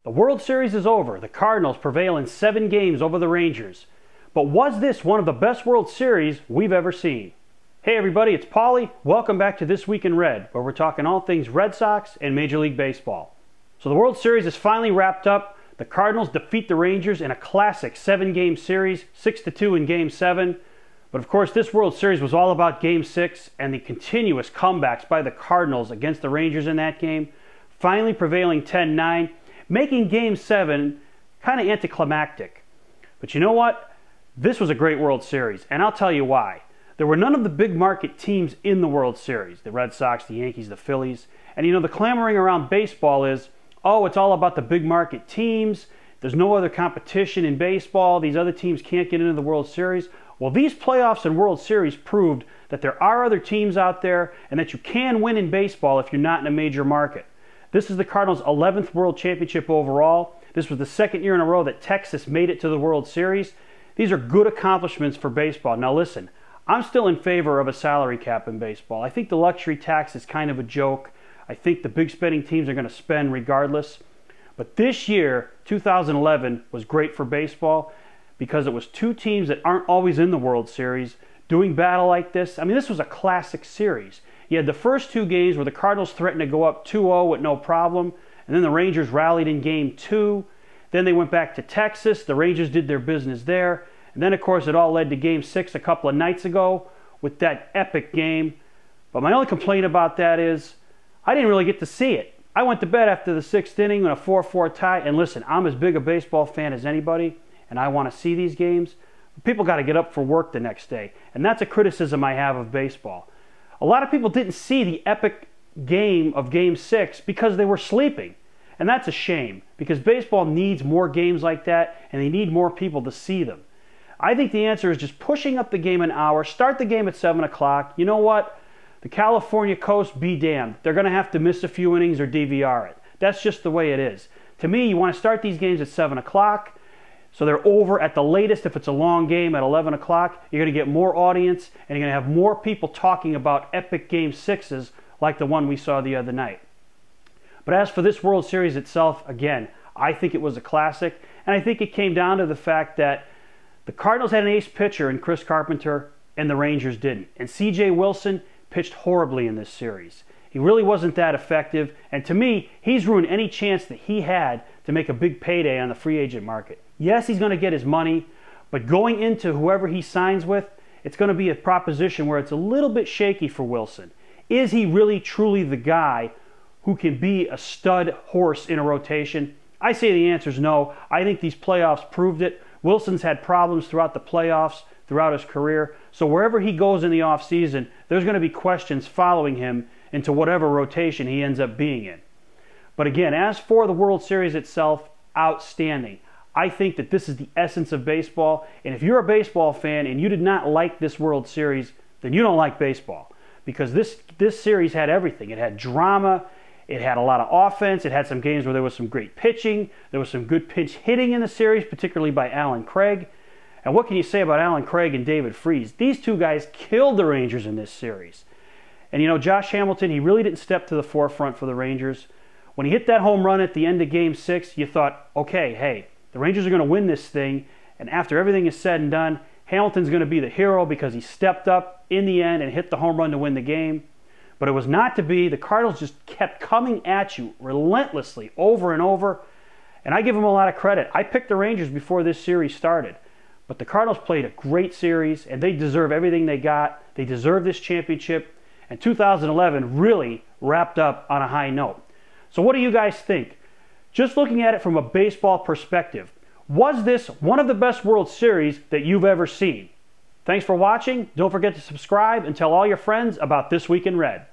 The World Series is over. The Cardinals prevail in 7 games over the Rangers. But was this one of the best World Series we've ever seen? Hey everybody, it's Paulie. Welcome back to This Week in Red, where we're talking all things Red Sox and Major League Baseball. So the World Series is finally wrapped up. The Cardinals defeat the Rangers in a classic 7-game series, 6-2 in Game 7. But of course, this World Series was all about Game 6 and the continuous comebacks by the Cardinals against the Rangers in that game, finally prevailing 10-9, making Game 7 kind of anticlimactic. But you know what? This was a great World Series, and I'll tell you why. There were none of the big market teams in the World Series, the Red Sox, the Yankees, the Phillies. And you know, the clamoring around baseball is, oh, it's all about the big market teams. There's no other competition in baseball. These other teams can't get into the World Series. Well, these playoffs and World Series proved that there are other teams out there and that you can win in baseball if you're not in a major market. This is the Cardinals' 11th World Championship overall. This was the second year in a row that Texas made it to the World Series. These are good accomplishments for baseball. Now listen, I'm still in favor of a salary cap in baseball. I think the luxury tax is kind of a joke. I think the big spending teams are going to spend regardless. But this year, 2011, was great for baseball because it was 2 teams that aren't always in the World Series doing battle like this. I mean, this was a classic series. You had the first 2 games where the Cardinals threatened to go up 2-0 with no problem, and then the Rangers rallied in Game 2. Then they went back to Texas. The Rangers did their business there. And then, of course, it all led to Game 6 a couple of nights ago with that epic game. But my only complaint about that is I didn't really get to see it. I went to bed after the 6th inning in a 4-4 tie. And listen, I'm as big a baseball fan as anybody, and I want to see these games. People got to get up for work the next day. And that's a criticism I have of baseball. A lot of people didn't see the epic game of Game 6 because they were sleeping. And that's a shame because baseball needs more games like that and they need more people to see them. I think the answer is just pushing up the game an hour, start the game at 7 o'clock. You know what? The California coast, be damned. They're going to have to miss a few innings or DVR it. That's just the way it is. To me, you want to start these games at 7 o'clock. So they're over at the latest if it's a long game at 11 o'clock. You're going to get more audience and you're going to have more people talking about epic Game 6s like the one we saw the other night. But as for this World Series itself, again, I think it was a classic. And I think it came down to the fact that the Cardinals had an ace pitcher in Chris Carpenter and the Rangers didn't. And C.J. Wilson pitched horribly in this series. He really wasn't that effective. And to me, he's ruined any chance that he had to make a big payday on the free agent market. Yes, he's going to get his money, but going into whoever he signs with, it's going to be a proposition where it's a little bit shaky for Wilson. Is he really truly the guy who can be a stud horse in a rotation? I say the answer is no. I think these playoffs proved it. Wilson's had problems throughout the playoffs, throughout his career. So wherever he goes in the offseason, there's going to be questions following him into whatever rotation he ends up being in. But again, as for the World Series itself, outstanding. I think that this is the essence of baseball. And if you're a baseball fan and you did not like this World Series, then you don't like baseball. Because this series had everything. It had drama. It had a lot of offense. It had some games where there was some great pitching. There was some good pinch hitting in the series, particularly by Alan Craig. And what can you say about Alan Craig and David Freese? These 2 guys killed the Rangers in this series. And you know, Josh Hamilton, he really didn't step to the forefront for the Rangers. When he hit that home run at the end of Game 6, you thought, okay, hey, the Rangers are going to win this thing. And after everything is said and done, Hamilton's going to be the hero because he stepped up in the end and hit the home run to win the game. But it was not to be. The Cardinals just kept coming at you relentlessly over and over. And I give them a lot of credit. I picked the Rangers before this series started. But the Cardinals played a great series, and they deserve everything they got. They deserve this championship. And 2011 really wrapped up on a high note. So what do you guys think? Just looking at it from a baseball perspective, was this one of the best World Series that you've ever seen? Thanks for watching. Don't forget to subscribe and tell all your friends about This Week in Red.